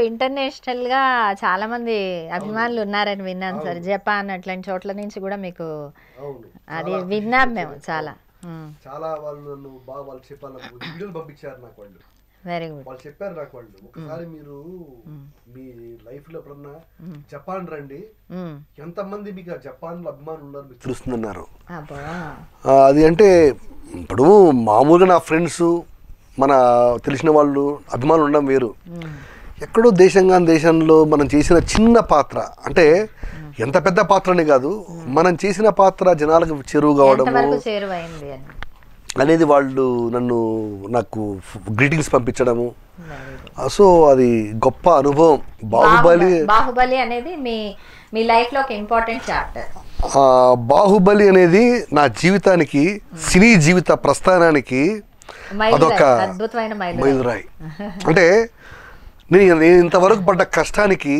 International గా చాలా మంది అభిమానులు ఉన్నారని విన్నాను సార్. జపాన్ అట్లాంటి చోట్ల నుంచి కూడా మీకు అది విన్నాం మేము చాలా. వాళ్ళు నన్ను బాగా వాళ్ళు చెప్పారు, నాకు వీడియోలు పంపించారు నాకు వాళ్ళు. Very good. వాళ్ళు చెప్పారు నాకు వాళ్ళు, ఒకసారి మీరు మీ లైఫ్ లో ఎప్పుడన్నా జపాన్ రండి, ఎంతమంది మీకు జపాన్ లో అభిమానులు ఉన్నారు మీకు తెలుస్తుందన్నారు. అది అంటే ఇప్పుడు మామూలుగా నా ఫ్రెండ్స్ మన తెలిసిన వాళ్ళు అభిమానులు ఉండడం వేరు. ఎక్కడో దేశంలో మనం చేసిన చిన్న పాత్ర, అంటే ఎంత పెద్ద పాత్రనే కాదు, మనం చేసిన పాత్ర జనాలకు చేరువు కావడము అనేది వాళ్ళు నాకు గ్రీటింగ్స్ పంపించడము. సో అది గొప్ప అనుభవం. బాహుబలి అనేది మీ లైఫ్ లో ఒక ఇంపార్టెంట్ చాప్టర్. బాహుబలి అనేది నా జీవితానికి, సినీ జీవిత ప్రస్థానానికి అదొక అద్భుతమైన మైలురాయి. అంటే నేను ఇంతవరకు పడ్డ కష్టానికి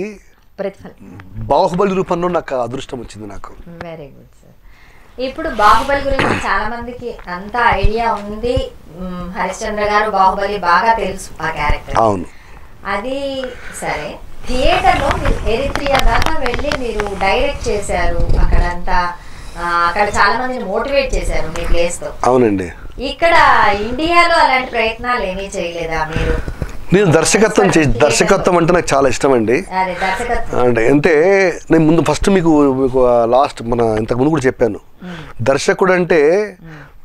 బాహుబలి రూపంలో నాకు అదృష్టం వచ్చింది నాకు. Very good sir. ఇప్పుడు బాహుబలి గురించి చాలా మందికి అంత ఐడియా ఉంది. హరిశ్చంద్ర గారు బాహుబలి బాగా తెలుసు ఆ క్యారెక్టర్. అవును. అది సరే, థియేటర్ లో మీరు ఎరిత్రియా దాకా వెళ్ళి మీరు డైరెక్ట్ చేశారు, అక్కడ చాలా మందిని మోటివేట్ చేశారు మీ ప్లేస్ తో. అవునండి. ఇక్కడ ఇండియాలో అలాంటి ప్రయత్నాలు ఏమీ చేయలేదా మీరు? నేను దర్శకత్వం అంటే నాకు చాలా ఇష్టం అండి. అంటే నేను ముందు ఫస్ట్ మీకు లాస్ట్ మన ఇంతకు ముందు కూడా చెప్పాను, దర్శకుడు అంటే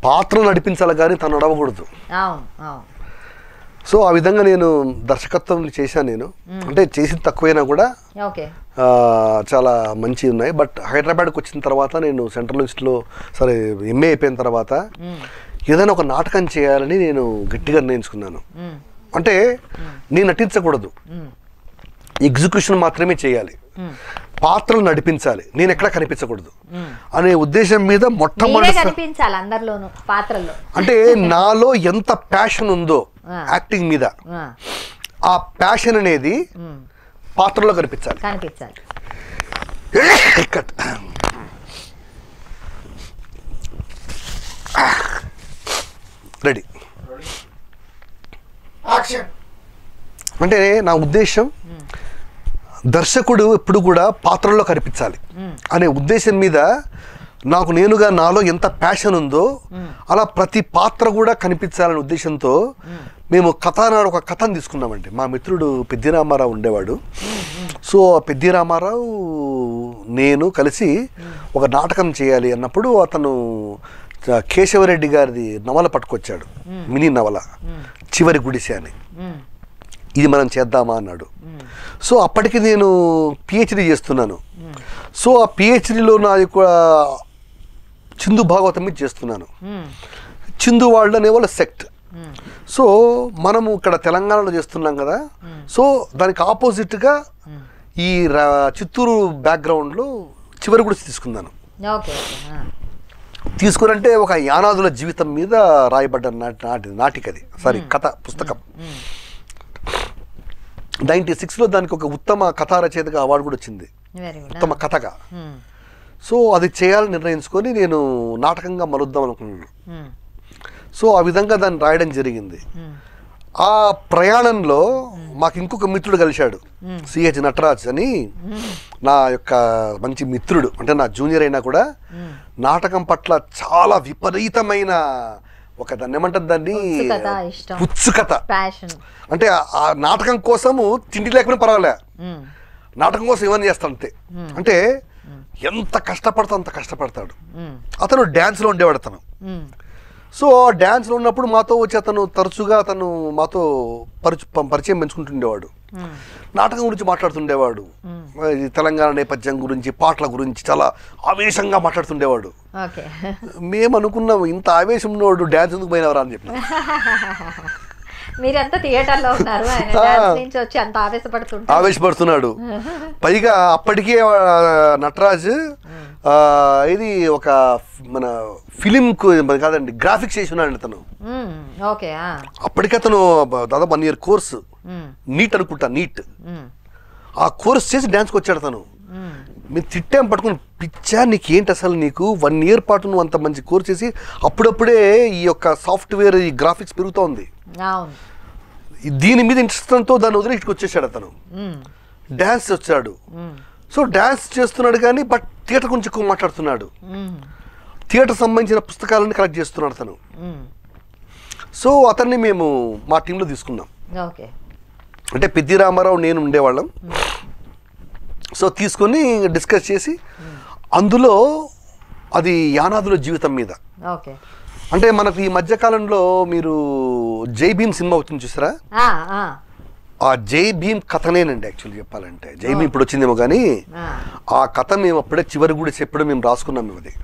పాత్ర నడిపించాలి కానీ తను నడవకూడదు. సో ఆ విధంగా నేను దర్శకత్వం చేశాను. నేను అంటే చేసింది తక్కువైనా కూడా చాలా మంచి ఉన్నాయి. బట్ హైదరాబాద్కి వచ్చిన తర్వాత నేను సెంట్రల్ యూనివర్సిటీలో సరే ఎంఏ అయిపోయిన తర్వాత ఏదైనా ఒక నాటకం చేయాలని నేను గట్టిగా నిర్ణయించుకున్నాను. అంటే నేను నటించకూడదు, ఎగ్జిక్యూషన్ మాత్రమే చేయాలి, పాత్రలు నడిపించాలి, నేను ఎక్కడ కనిపించకూడదు అనే ఉద్దేశం మీద మొట్టమొదటి అంటే నాలో ఎంత ప్యాషన్ ఉందో యాక్టింగ్ మీద, ఆ ప్యాషన్ అనేది పాత్రలో కనిపించాలి. రెడీ. అంటే నా ఉద్దేశం దర్శకుడు ఎప్పుడు కూడా పాత్రల్లో కనిపించాలి అనే ఉద్దేశం మీద నేనుగా నాలో ఎంత ప్యాషన్ ఉందో అలా ప్రతి పాత్ర కూడా కనిపించాలనే ఉద్దేశంతో మేము ఒక కథను తీసుకున్నామండి. మా మిత్రుడు పెద్ది రామారావు ఉండేవాడు. సో పెద్ది రామారావు నేను కలిసి ఒక నాటకం చేయాలి అన్నప్పుడు అతను కేశవరెడ్డి గారిది నవల పట్టుకొచ్చాడు, మినీ నవల చివరి గుడిసె అని. ఇది మనం చేద్దామా అన్నాడు. సో అప్పటికి నేను పిహెచ్డి చేస్తున్నాను. సో ఆ పిహెచ్డిలో నాది కూడా చిందు భాగవతం మీద చేస్తున్నాను. చిందు వాళ్ళు అనేవాళ్ళు సెక్ట్. సో మనము ఇక్కడ తెలంగాణలో చేస్తున్నాం కదా, సో దానికి ఆపోజిట్గా ఈ చిత్తూరు బ్యాక్గ్రౌండ్లో చివరి గుడిసె తీసుకున్నాను. తీసుకురంటే ఒక యానాదుల జీవితం మీద రాయబడ్డ నాటికది, సారీ కథ పుస్తకం. 96లో దానికి ఒక ఉత్తమ కథా రచయితగా అవార్డు కూడా వచ్చింది, ఉత్తమ కథగా. సో అది చేయాలని నిర్ణయించుకొని నేను నాటకంగా మలుద్దాం అనుకున్నాను. సో ఆ విధంగా దాన్ని రాయడం జరిగింది. ఆ ప్రయాణంలో మాకు ఇంకొక మిత్రుడు కలిశాడు, సిహెచ్ నటరాజ్ అని, నా యొక్క మంచి మిత్రుడు. అంటే నా జూనియర్ అయినా కూడా నాటకం పట్ల చాలా విపరీతమైన దాన్ని ఏమంటారు, దాన్ని ఉత్సుకత. అంటే ఆ నాటకం కోసము తిండి లేకపోయినా పర్వాలే, నాటకం కోసం ఏమని చేస్తాడు అంతే. అంటే ఎంత కష్టపడతా అంత కష్టపడతాడు. అతను డ్యాన్స్లో ఉండేవాడు అతను. సో డ్యాన్స్లో ఉన్నప్పుడు మాతో వచ్చి తరచుగా మాతో పరిచయం పెంచుకుంటుండేవాడు. నాటకం గురించి మాట్లాడుతుండేవాడు, తెలంగాణ నేపథ్యం గురించి, పాటల గురించి చాలా ఆవేశంగా మాట్లాడుతుండేవాడు. మేము అనుకున్నాం, ఇంత ఆవేశం ఉన్నవాడు డ్యాన్స్ ఎందుకు పోయినవరా అని చెప్పిన. ఆవేశపడుతున్నాడు. పైగా అప్పటికే నటరాజ్ ఇది ఒక మన ఫిలిం కాదండి, గ్రాఫిక్స్ చేసి ఉన్నాడు అతను. అప్పటికే అతను దాదాపు 1 year కోర్సు, నీట్ అనుకుంటా, నీట్ ఆ కోర్స్ చేసి డ్యాన్స్కి వచ్చాడు అతను. మీరు తిట్టాం పట్టుకుని, పిచ్చా నీకేంటి అసలు, నీకు 1 year పాటు నువ్వు అంత మంచి కోర్స్ చేసి అప్పుడప్పుడే ఈ యొక్క సాఫ్ట్వేర్, ఈ గ్రాఫిక్స్ పెరుగుతూ ఉంది, దీని మీద ఇంట్రెస్ట్తో దాన్ని వదిలి ఇటుకు వచ్చేసాడు అతను. డ్యాన్స్ వచ్చాడు. సో డ్యాన్స్ చేస్తున్నాడు కానీ బట్ థియేటర్ గురించి ఎక్కువ మాట్లాడుతున్నాడు. థియేటర్ సంబంధించిన పుస్తకాలను కలెక్ట్ చేస్తున్నాడు అతను. సో అతన్ని మేము మా టీంలో తీసుకున్నాం. అంటే పెద్ది రామారావు నేను ఉండేవాళ్ళం. సో తీసుకొని డిస్కస్ చేసి అందులో అది యానాదుల జీవితం మీద. అంటే మనకు ఈ మధ్యకాలంలో మీరు జై భీమ్ సినిమా వచ్చింది చూసారా? ఆ జై భీమ్ కథనేనండి యాక్చువల్లీ చెప్పాలంటే. జై భీమ్ ఇప్పుడు వచ్చిందేమో కానీ ఆ కథ మేము అప్పుడే చివరి కూడా చెప్పడం మేము రాసుకున్నాం. మేము అది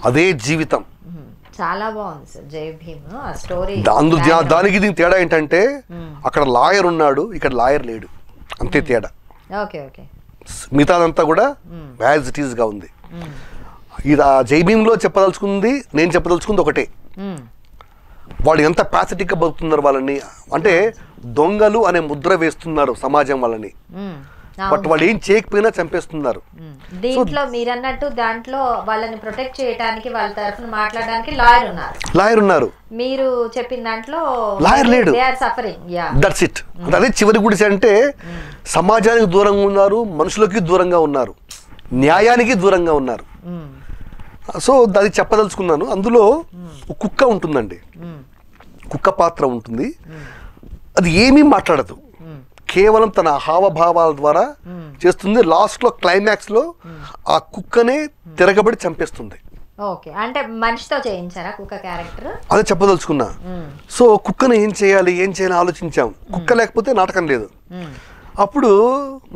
అదే జీవితం. చాలా బాగుంది సార్ జై భీమ్ ఆ స్టోరీ. దానికి దీనికి తేడా ఏంటంటే అక్కడ లాయర్ ఉన్నాడు, ఇక్కడ లాయర్ లేడు, అంతే తేడా. మిగతాదంతా కూడా యాజ్ ఇట్ ఈస్ గా ఉంది. ఇది ఆ జై భీమ్లో చెప్పదలుచుకుంది, నేను చెప్పదలుచుకుంది ఒకటే. వాళ్ళు ఎంత ప్యాథటిక్గా బతుకుతున్నారు వాళ్ళని. అంటే దొంగలు అనే ముద్ర వేస్తున్నారు సమాజం వాళ్ళని. బట్ వాళ్ళు ఏం చేయకపోయినా చంపేస్తున్నారు. దీంట్లో మీరన్నట్టు దాంట్లో వాళ్ళని ప్రొటెక్ట్ చేయడానికి వాళ్ళ తరఫున మాట్లాడడానికి లాయర్ ఉన్నారు. మీరు చెప్పిన దాంట్లో లాయర్ లేడు. That's it. అదే చివరి గుడిసె అంటే సమాజానికి దూరంగా ఉన్నారు, మనుషులకి దూరంగా ఉన్నారు, న్యాయానికి దూరంగా ఉన్నారు. సో అది చెప్పదలుచుకున్నాను. అందులో కుక్క ఉంటుందండి, కుక్క పాత్ర ఉంటుంది. అది ఏమీ మాట్లాడదు, కేవలం తన హావభావాల ద్వారా చేస్తుంది. లాస్ట్లో క్లైమాక్స్లో ఆ కుక్కనే తిరగబడి చంపేస్తుంది. అంటే మనిషితో చేయించారా కుక్క క్యారెక్టర్? అదే చెప్పదలుచుకున్నా. సో కుక్కను ఏం చేయాలి ఆలోచించాం. కుక్క లేకపోతే నాటకం లేదు. అప్పుడు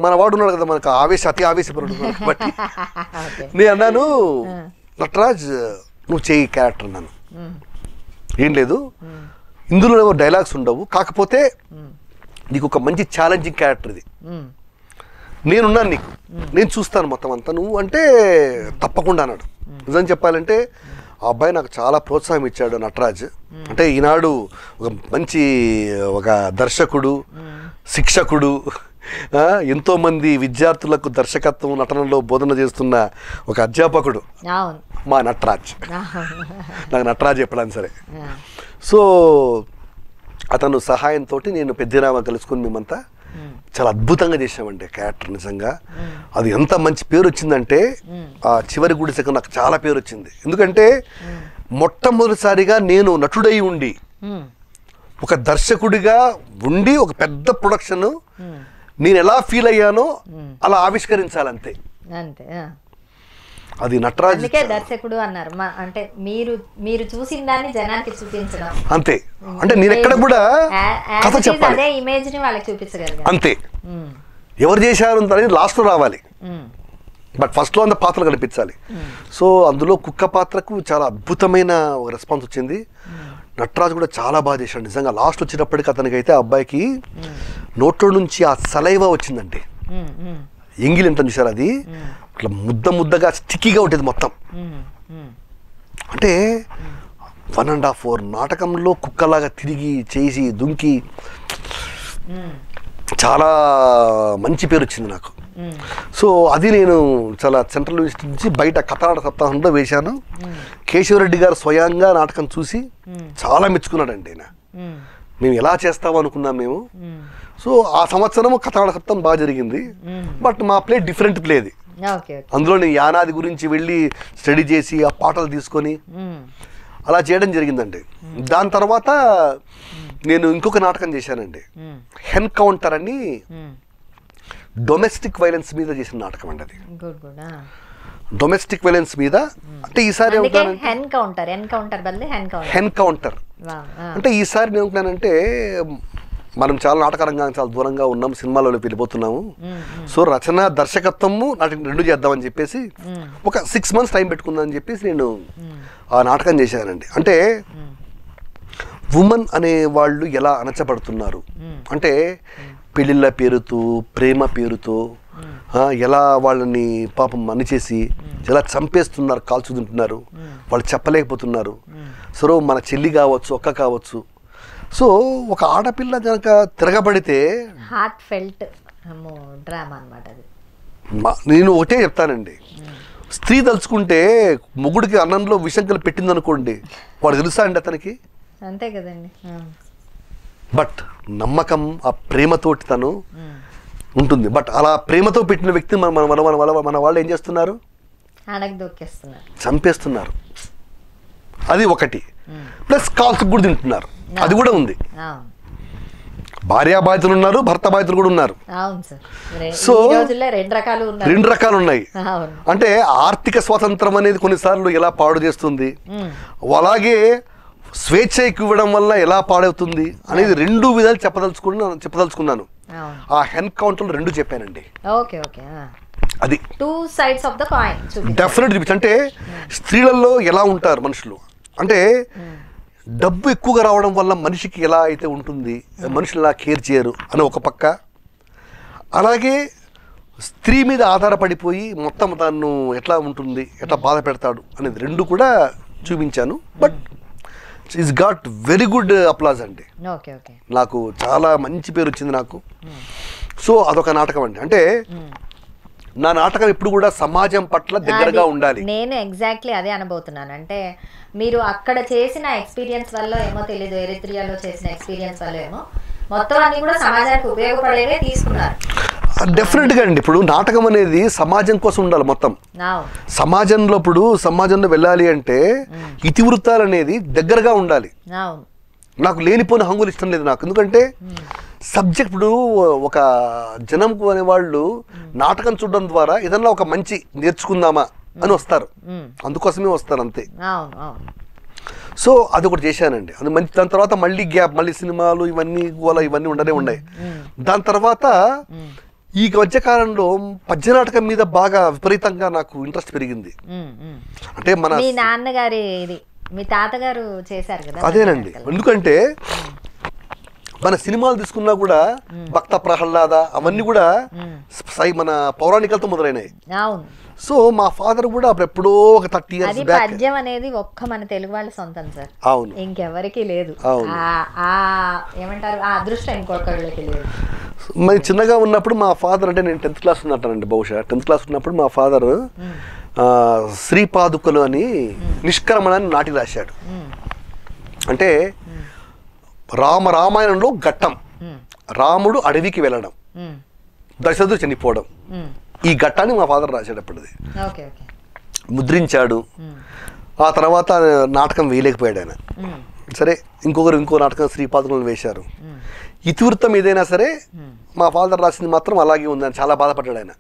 మన వాడు ఉన్నాడు కదా, మనకు అతి ఆవేశపరుడు కాబట్టి నేను అన్నాను, నటరాజ్ నువ్వు చేయి క్యారెక్టర్ అన్నాను. ఏం లేదు, ఇందులో డైలాగ్స్ ఉండవు, కాకపోతే నీకు ఒక మంచి ఛాలెంజింగ్ క్యారెక్టర్ ఇది, నేనున్నాను నీకు, నేను చూస్తాను మొత్తం అంతా, నువ్వు అంటే తప్పకుండా అన్నాడు. నిజం చెప్పాలంటే ఆ అబ్బాయి నాకు చాలా ప్రోత్సాహం ఇచ్చాడు నటరాజ్. అంటే ఈనాడు ఒక మంచి ఒక దర్శకుడు, శిక్షకుడు, ఎంతోమంది విద్యార్థులకు దర్శకత్వం నటనలో బోధన చేస్తున్న ఒక అధ్యాపకుడు మా నటరాజ్. నాకు నటరాజ్ చెప్పడానికి సరే. సో అతను సహాయంతో నేను పెద్దిరామ కలుసుకుని మేమంతా చాలా అద్భుతంగా చేసామండి క్యారెక్టర్. నిజంగా అది ఎంత మంచి పేరు వచ్చిందంటే ఆ చివరి గుడిసెకు నాకు చాలా పేరు వచ్చింది. ఎందుకంటే మొట్టమొదటిసారిగా నేను నటుడై ఉండి ఒక దర్శకుడిగా ఉండి ఒక పెద్ద ప్రొడక్షన్ నేను ఎలా ఫీల్ అయ్యానో అలా ఆవిష్కరించాలంతే. అది నటరాజ్ దర్శకుడు అన్నారు. అంటే మీరు చూసిన దాన్ని జనానికి చూపించడం అంతే. అంటే నేను ఎక్కడ కూడా కథ చెప్పాలి, అదే ఇమేజ్ ని వాళ్ళకి చూపించగలిగాను అంతే. ఎవరు చేశారు అనేది లాస్ట్ లో రావాలి, బట్ ఫస్ట్ లో అంత పాత్రలు కనిపించాలి. సో అందులో కుక్క పాత్రకు చాలా అద్భుతమైన రెస్పాన్స్ వచ్చింది. నటరాజ్ కూడా చాలా బాగా చేశాడు నిజంగా. లాస్ట్ వచ్చేటప్పటికి అతనికైతే ఆ అబ్బాయికి నోట్లో నుంచి ఆ సలైవా వచ్చిందండి. ఎంగిల్ ఎంత చూసారు, అది ఇట్లా ముద్దగా స్టిక్కీగా ఉంటుంది మొత్తం. అంటే 1.5 hour నాటకంలో కుక్కలాగా తిరిగి చేసి దుంకి చాలా మంచి పేరు వచ్చింది నాకు. సో అది నేను చాలా సెంట్రల్ యూనివర్సిటీ నుంచి బయట కథనాటక సప్తాహంలో వేశాను. కేశవరెడ్డి గారు స్వయంగా నాటకం చూసి చాలా మెచ్చుకున్నాడండి. ఆయన మేము ఎలా చేస్తామో అనుకున్నాం మేము. సో ఆ సంవత్సరం కథనాటక సప్తాహం బాగా జరిగింది. బట్ మా ప్లే డిఫరెంట్ ప్లే అది. అందులో నేను యానాది గురించి వెళ్ళి స్టడీ చేసి ఆ పాటలు తీసుకొని అలా చేయడం జరిగిందండి. దాని తర్వాత నేను ఇంకొక నాటకం చేశానండి, ఎన్కౌంటర్ అని, డొమెస్టిక్ వైలెన్స్ మీద చేసిన నాటకం అండి. అది డొమెస్టిక్ వైలెన్స్ మీద. అంటే ఈసారి ఎన్కౌంటర్ అంటే ఈసారి నేను ఏమనుకున్నానంటే, మనం చాలా నాటక రంగానికి చాలా దూరంగా ఉన్నాం, సినిమాలో వెళ్ళిపోతున్నాము. సో రచన దర్శకత్వము నాటకం 2 చేద్దామని చెప్పేసి ఒక 6 months టైం పెట్టుకుందామని చెప్పేసి నేను ఆ నాటకం చేశానండి. అంటే ఉమెన్ అనే వాళ్ళు ఎలా అణచబడుతున్నారు, అంటే పెళ్ళిళ్ళ పేరుతో, ప్రేమ పేరుతో ఎలా వాళ్ళని పాపం అనిచేసి ఎలా చంపేస్తున్నారు, కాల్చుతుంటున్నారు, వాళ్ళు చెప్పలేకపోతున్నారు. సో మన చెల్లి కావచ్చు, అక్క కావచ్చు. సో ఒక ఆడపిల్ల కనుక తిరగబడితే హార్ట్ ఫెల్ట్ డ్రామా అన్నమాట అది. నేను ఒకటే చెప్తానండి, స్త్రీ తలుచుకుంటే మొగుడికి అన్నంలో విషం కలిపి పెట్టింది అనుకోండి, వాడు తెలుసా అండి అతనికి? అంతే కదండి. బట్ నమ్మకం ఆ ప్రేమతోటి తను ఉంటుంది. బట్ అలా ప్రేమతో పెట్టిన వ్యక్తిని మన వాళ్ళు ఏం చేస్తున్నారు, చంపేస్తున్నారు. అది ఒకటి. ప్లస్ కాల్స్ కూడా తింటున్నారు, అది కూడా ఉంది. భార్యా బాధితులు ఉన్నారు, భర్త బాధితులు కూడా ఉన్నారు. సో 2 రకాలు ఉన్నాయి. అంటే ఆర్థిక స్వాతంత్రం అనేది కొన్నిసార్లు ఎలా పాడు చేస్తుంది, అలాగే స్వేచ్ఛ ఇవ్వడం వల్ల ఎలా పాడవుతుంది అనేది 2 విధాలు చెప్పదలుచుకున్నాను. ఆ ఎన్కౌంటర్ 2 చెప్పానండి. అది 2 sides of the coin definite చూపించి. అంటే స్త్రీలలో ఎలా ఉంటారు మనుషులు, అంటే డబ్బు ఎక్కువగా రావడం వల్ల మనిషికి ఎలా అయితే ఉంటుంది, మనుషులు ఎలా కేర్ చేయరు అని ఒక పక్క, అలాగే స్త్రీ మీద ఆధారపడిపోయి మొత్తం తను ఎట్లా ఉంటుంది, ఎట్లా బాధ పెడతాడు అనేది 2 కూడా చూపించాను. But it's got very good applause అండి. నాకు చాలా మంచి పేరు వచ్చింది నాకు. సో అదొక నాటకం అండి. అంటే నా నాటకం ఎప్పుడు కూడా సమాజం పట్ల దగ్గరగా ఉండాలి. నేను ఎగ్జాక్ట్లీ అదే అనబోతున్నాను. అంటే మీరు అక్కడ చేసిన ఎక్స్పీరియన్స్ వల్ల ఏమో తెలియదు, ఎరిత్రియాలో చేసిన ఎక్స్పీరియన్స్ వల్ల ఏమో మొత్తం అన్ని కూడా సమాజానికి ఉపయోగపడేవే తీసుకున్నారు. డెఫినెట్గా అండి. ఇప్పుడు నాటకం అనేది సమాజం కోసం ఉండాలి. మొత్తం సమాజంలో వెళ్ళాలి అంటే ఇతివృత్తాలు అనేది దగ్గరగా ఉండాలి. నాకు లేనిపోయిన హంగులు ఇష్టం లేదు నాకు. ఎందుకంటే సబ్జెక్ట్, ఇప్పుడు ఒక జనం అనేవాళ్ళు నాటకం చూడడం ద్వారా ఏదన్నా ఒక మంచి నేర్చుకుందామా అని వస్తారు, అందుకోసమే వస్తారు అంతే. సో అదొకటి చేశానండి, అది మంచి. దాని తర్వాత మళ్ళీ గ్యాప్, మళ్ళీ సినిమాలు ఇవన్నీ ఉండనే ఉన్నాయి. దాని తర్వాత ఈ మధ్యకాలంలో పద్య నాటకం మీద బాగా విపరీతంగా నాకు ఇంట్రెస్ట్ పెరిగింది. అంటే మన నాన్నగారి మీ తాతగారు చేశారు కదా, అదేనండి. ఎందుకంటే మన సినిమాలు తీసుకున్నా కూడా భక్త ప్రహ్లాద అవన్నీ కూడా మన పౌరాణికలతో మొదలైనవి. సో మా ఫాదర్ కూడా అప్పుడెప్పుడో ఒక 30 years బ్యాక్, పద్యం అనేది ఒక్క మన తెలుగు వాళ్ళ సొంతం సార్. అవును, ఇంకెవరికి లేదు. ఏమంటారు, ఆ అదృష్టం ఇంకొకళ్ళకి లేదు. మరి చిన్నగా ఉన్నప్పుడు మా ఫాదర్, అంటే నేను 10th class ఉన్నట్టానండి, బహుశా 10th class ఉన్నప్పుడు మా ఫాదర్ శ్రీపాదుకలు అని నిష్క్రమణాన్ని నాటి రాశాడు. అంటే రామాయణంలో ఘట్టం, రాముడు అడవికి వెళ్ళడం, దశరథుడు చనిపోవడం, ఈ ఘట్టాన్ని మా ఫాదర్ రాసేటప్పటిది ముద్రించాడు. ఆ తర్వాత నాటకం వేయలేకపోయాడు ఆయన. సరే ఇంకో నాటకం శ్రీపాదులను వేశారు. ఇతివృత్తం ఏదైనా సరే మా ఫాదర్ రాసింది మాత్రం అలాగే ఉంది అని చాలా బాధపడ్డాడు ఆయన.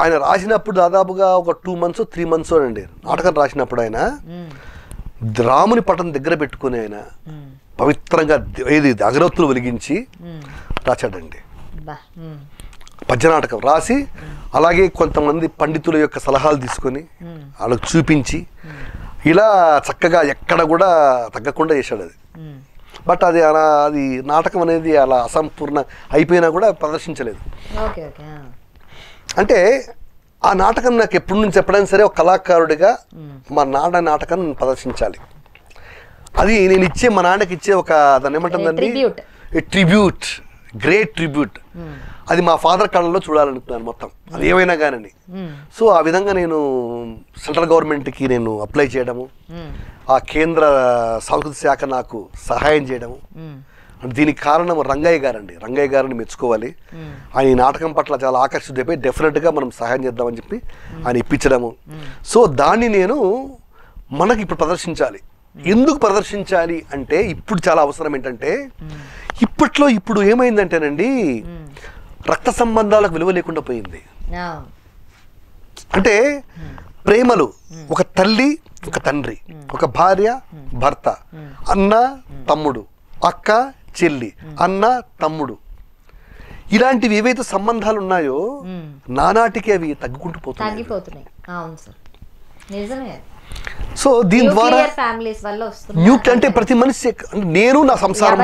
ఆయన రాసినప్పుడు దాదాపుగా ఒక 2 months 3 months అండి నాటకం రాసినప్పుడు ఆయన రాముని పటం దగ్గర పెట్టుకుని ఆయన పవిత్రంగా అగరొత్తులు వెలిగించి రాశాడండి. పద్యనాటకం రాసి అలాగే కొంతమంది పండితుల యొక్క సలహాలు తీసుకొని వాళ్ళకు చూపించి ఇలా చక్కగా ఎక్కడ కూడా తగ్గకుండా చేశాడు అది. బట్ అది నాటకం అనేది అలా అసంపూర్ణ అయిపోయినా కూడా ప్రదర్శించలేదు. అంటే ఆ నాటకం నాకు ఎప్పటి నుంచి ఎప్పుడైనా సరే ఒక కళాకారుడిగా మా నాటకాన్ని ప్రదర్శించాలి. అది నేను ఇచ్చే, మా నాన్నకి ఇచ్చే ఒక, దాన్ని ఏమంటుందండి, ట్రిబ్యూట్, గ్రేట్ ట్రిబ్యూట్. అది మా ఫాదర్ కళలో చూడాలనుకున్నాను మొత్తం, అది ఏమైనా కానీ. సో ఆ విధంగా నేను సెంట్రల్ గవర్నమెంట్కి నేను అప్లై చేయడము, ఆ కేంద్ర సంస్కృతి శాఖ నాకు సహాయం చేయడము. దీనికి కారణం రంగయ్య గారండి. రంగయ్య గారిని మెచ్చుకోవాలి. ఆయన ఈ నాటకం పట్ల చాలా ఆకర్షితుడైపోయి డెఫినెట్గా మనం సహాయం చేద్దామని చెప్పి ఆయన ఇప్పించడము. సో దాన్ని నేను మనకి ఇప్పుడు ప్రదర్శించాలి. ఎందుకు ప్రదర్శించాలి అంటే ఇప్పుడు చాలా అవసరం ఏంటంటే ఇప్పుడు ఏమైందంటేనండి రక్త సంబంధాలకు విలువ లేకుండా పోయింది. అంటే ప్రేమలు, ఒక తల్లి ఒక తండ్రి, ఒక భార్య భర్త, అన్న తమ్ముడు, అక్క చెల్లి, అన్న తమ్ముడు, ఇలాంటివి ఏవైతే సంబంధాలు ఉన్నాయో నానాటికి అవి తగ్గుకుంటూ పోతున్నాయి. సో దీని ద్వారా అంటే ప్రతి మనిషి, నేను నా సంసారం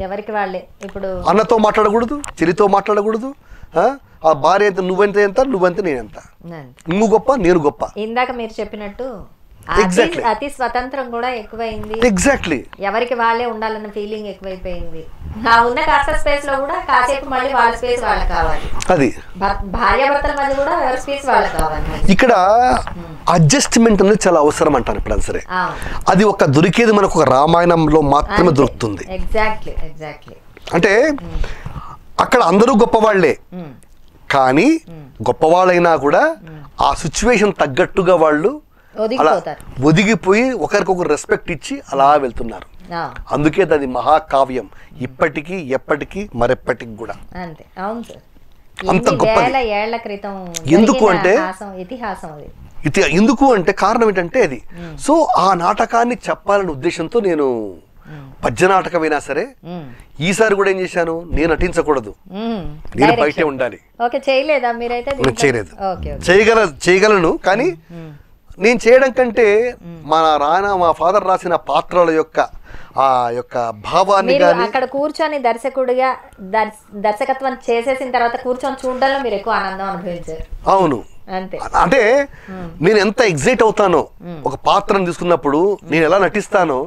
ఎవరికి వాళ్ళే, ఇప్పుడు అన్నతో మాట్లాడకూడదు, చెల్లితో మాట్లాడకూడదు, ఆ భార్య ఎంత, నువ్వెంత ఎంత, నువ్వెంత నేనెంత, నువ్వు గొప్ప నేను గొప్ప. ఇందాక మీరు చెప్పినట్టు అతి స్వతంత్రం కూడా ఎక్కువైంది. ఎగ్జాక్ట్లీ, ఎవరికి వాళ్ళే ఉండాలన్న ఫీలింగ్ ఎక్కువైపోయింది. నా ఉన్న కాస్త స్పేస్ లో కూడా కాసేపు మళ్ళీ వాళ్ళ స్పేస్ వాళ్ళకి కావాలి. అది భార్యాభర్తల మధ్య కూడా ఎవరి స్పేస్ వాళ్ళకి కావాలి. ఇక్కడ అడ్జస్ట్మెంట్ అనేది చాలా అవసరం అంటారు ఎప్పుడైనా సరే. అది ఒక దొరికేది మనకు ఒక రామాయణంలో మాత్రమే దొరుకుతుంది. Exactly exactly. అంటే అక్కడ అందరూ గొప్పవాళ్లే, కానీ గొప్పవాళ్ళైనా కూడా ఆ సిచ్యువేషన్ తగ్గట్టుగా వాళ్ళు అలా ఒదిగిపోయి ఒకరికొకరు రెస్పెక్ట్ ఇచ్చి అలా వెళ్తున్నారు. అందుకే అది మహాకావ్యం, ఇప్పటికీ ఎప్పటికీ మరెప్పటికి కూడా అంత గొప్పది. ఎందుకు అంటే ఎందుకు అంటే కారణం ఏంటంటే అది. సో ఆ నాటకాన్ని చెప్పాలనే ఉద్దేశంతో నేను పద్య నాటకమైనా సరే ఈసారి కూడా ఏం చేశాను, నేను నటించకూడదు, నేను బయటే ఉండాలి. చేయలేదు, చేయగలను, కానీ నేను చేయడం కంటే మా ఫాదర్ రాసిన పాత్రల యొక్క ఆ యొక్క భావాన్ని అక్కడ కూర్చొని దర్శకుడిగా దర్శకత్వం చేసేసిన తర్వాత కూర్చొని చూడడంలో మీరు ఎక్కువ ఆనందం అనుభవించారు. అవును, అంటే నేను ఎంత ఎగ్జైట్ అవుతానో ఒక పాత్రను తీసుకున్నప్పుడు, నేను ఎలా నటిస్తానో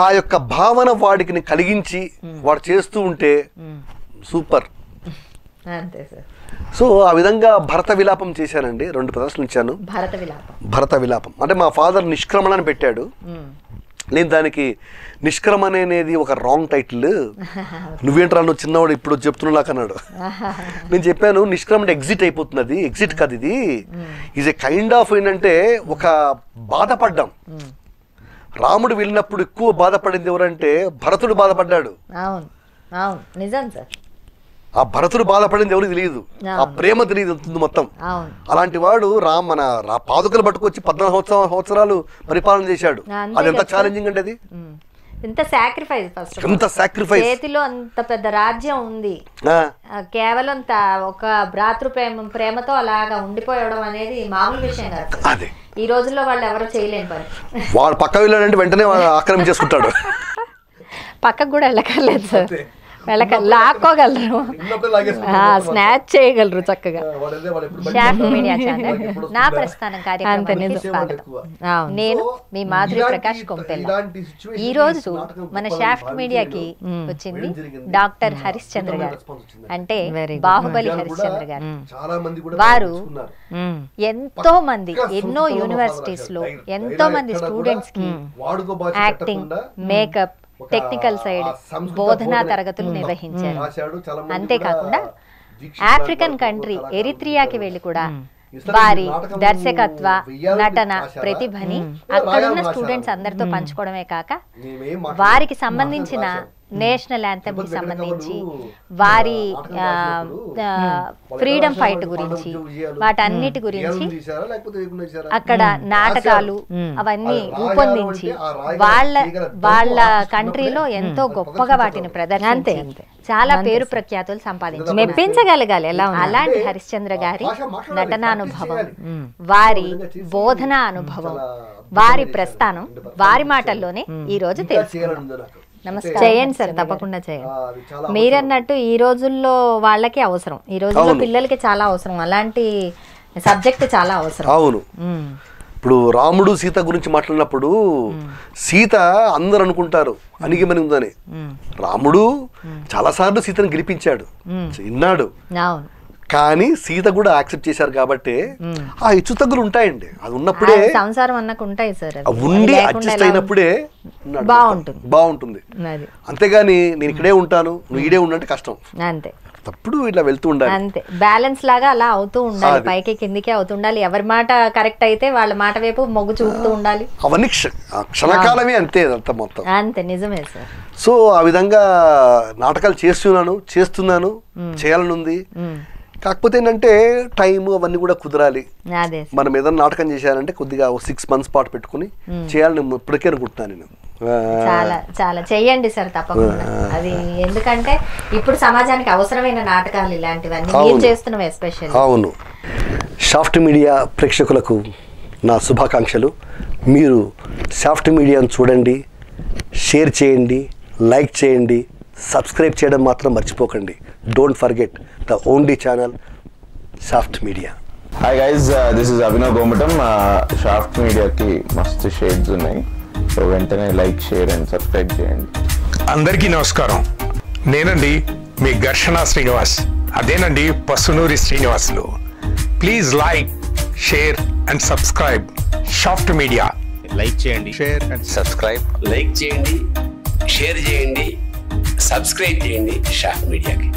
ఆ యొక్క భావన వాడికి కలిగించి వాడు చేస్తూ ఉంటే సూపర్. సో ఆ విధంగా భరత విలాపం చేశానండి, 2 ప్రదర్శనలు ఇచ్చాను. భరత విలాపం అంటే మా ఫాదర్ నిష్క్రమణ అని పెట్టాడు, నేను దానికి నిష్క్రమణ అనేది ఒక రాంగ్ టైటిల్, నువ్వేంట్రా నువ్వు చిన్నవాడు ఇప్పుడు చెప్తున్నా అన్నాడు. నేను చెప్పాను నిష్క్రమణ ఎగ్జిట్ అయిపోతున్నది, ఎగ్జిట్ కాదు, ఇది ఈజ్ ఏ కైండ్ ఆఫ్ ఏంటంటే ఒక బాధపడ్డాం. రాముడు వెళ్ళినప్పుడు ఎక్కువ బాధపడింది ఎవరంటే భరతుడు బాధపడ్డాడు. ఆ భరతుడు బాధపడింది ఎవరికి తెలియదు, ఆ ప్రేమ తెలియదు మొత్తం. అలాంటి వాడు మన పాదుకలు పట్టుకొచ్చి 14 సంవత్సరాలు పరిపాలన చేశాడు. అది ఎంత ఛాలెంజింగ్ అంటే, అది ఎంత సాక్రిఫైస్. ఫస్ట్ ఎంత సాక్రిఫైస్, చేతిలో అంత పెద్ద రాజ్యం ఉంది, కేవలం ఒక భ్రాతృ ప్రేమతో అలాగా ఉండిపోవడం అనేది మామూలు విషయం కాదు. అదే ఈ రోజుల్లో వాళ్ళు ఎవరు చేయలేని పని. వాడు పక్క వెళ్ళాడంటే వెంటనే ఆక్రమించేసుకుంటాడు. పక్కకు కూడా వెళ్ళక్కర్లేదు సార్, లాక్కోగలరు, స్నాచ్ చేయగలరు చక్కగా. షాఫ్ట్ మీడియా ఛానల్ నా ప్రస్థానం కార్యక్రమానికి స్వాగతం. నేను మీ మాధురి ప్రకాష్ కొంపెల్ల. ఈ రోజు మన షాఫ్ట్ మీడియాకి వచ్చింది డాక్టర్ హరిశ్చంద్ర గారు, అంటే బాహుబలి హరిశ్చంద్ర గారు. వారు ఎంతో మంది, ఎన్నో యూనివర్సిటీస్ లో ఎంతో మంది స్టూడెంట్స్ కి యాక్టింగ్, మేకప్, టెక్నికల్ సైడ్ బోధనా తరగతులు నిర్వహించారు. అంతేకాకుండా ఆఫ్రికన్ కంట్రీ ఎరిత్రియాకి వెళ్లి కూడా వారి దర్శకత్వ, నటన ప్రతిభని అక్కడున్న స్టూడెంట్స్ అందరితో పంచుకోవడమే కాక వారికి సంబంధించిన నేషనల్ యాంథమ్ కి సంబంధించి, వారి ఫ్రీడమ్ ఫైట్ గురించి, వాటన్నిటి గురించి అక్కడ నాటకాలు అవన్నీ రూపొందించి వాళ్ళ కంట్రీలో ఎంతో గొప్పగా వాటిని ప్రదర్శించి చాలా పేరు ప్రఖ్యాతులు సంపాదించి మెప్పించగలగాలి. అలాంటి హరిశ్చంద్ర గారి నటనానుభవం, వారి బోధనా అనుభవం, వారి ప్రస్థానం వారి మాటల్లోనే ఈ రోజు తెలుసుకున్నాం. నమస్కారం. చేయండి సార్, తప్పకుండా చేయండి. మీరన్నట్టు ఈ రోజుల్లో వాళ్ళకి అవసరం, ఈ రోజుల్లో పిల్లలకి చాలా అవసరం, అలాంటి సబ్జెక్ట్ చాలా అవసరం. అవును, ఇప్పుడు రాముడు సీత గురించి మాట్లాడినప్పుడు సీత అందరు అనుకుంటారు అణిగిమని ఉందని. రాముడు చాలా సార్లు సీతను గెలిపించాడు, విన్నాడు, కానీ సీత కూడా యాక్సెప్ట్ చేశారు కాబట్టి ఆ హెచ్చు తగ్గులు ఉంటాయండి. అది ఉన్నప్పుడే సంసారం అన్నకు ఉంటాయి సార్, ఉండి అడ్జస్ట్ అయినప్పుడే బాగుంటుంది. అంతేగాని నేను ఇక్కడే ఉంటాను నువ్వు ఇడే ఉండంటే కష్టం. అంతే, తప్పుడు ఇట్లా వెళ్తూ ఉండాలి, అంతే బ్యాలెన్స్ లాగా అలా అవుతూ ఉండాలి, పైకి కిందికి అవుతూ ఉండాలి. ఎవరి మాట కరెక్ట్ అయితే వాళ్ళ మాట వైపు మొగ్గు చూపుతూ ఉండాలి. అవన్నీ క్షణకాలమే, అంతే అంత మొత్తం. అంతే, నిజమే సార్. సో ఆ విధంగా నాటకాలు చేస్తున్నాను, చేయాలని ఉంది. కాకపోతే ఏంటంటే టైం అవన్నీ కూడా కుదరాలి. మనం ఏదైనా నాటకం చేశానంటే కొద్దిగా 6 months పాటు పెట్టుకుని చేయాలని ఇప్పటికే అనుకుంటున్నాను నేను. చాలా చాలా చెయ్యండి సార్, తప్పకుండా. అది ఎందుకంటే ఇప్పుడు సమాజానికి అవసరమైన నాటకాలు ఇలాంటివన్నీ మీరు చేస్తున్నాం ఎస్పెషల్లీ. అవును, సాఫ్ట్ మీడియా ప్రేక్షకులకు నా శుభాకాంక్షలు. మీరు సాఫ్ట్ మీడియాను చూడండి, షేర్ చేయండి, లైక్ చేయండి, సబ్స్క్రైబ్ చేయడం మాత్రం మర్చిపోకండి. Don't forget the only channel soft media. Hi guys, this is Abhinav Gomatam. Shaft Media ki mast shades ఉన్నాయి. సో వెంటనే లైక్, షేర్ అండ్ సబ్స్క్రైబ్ చేయండి. అందరికీ నమస్కారం. నేనండి మీ ఘర్షణ శ్రీనివాస్. అదేనండి Pasunuri Srinivasulu. Please like, share and subscribe shaft media. Like చేయండి, share and subscribe. Like చేయండి, షేర్ చేయండి, సబ్స్క్రైబ్ చేయండి షాఫ్ట్ మీడియాకి.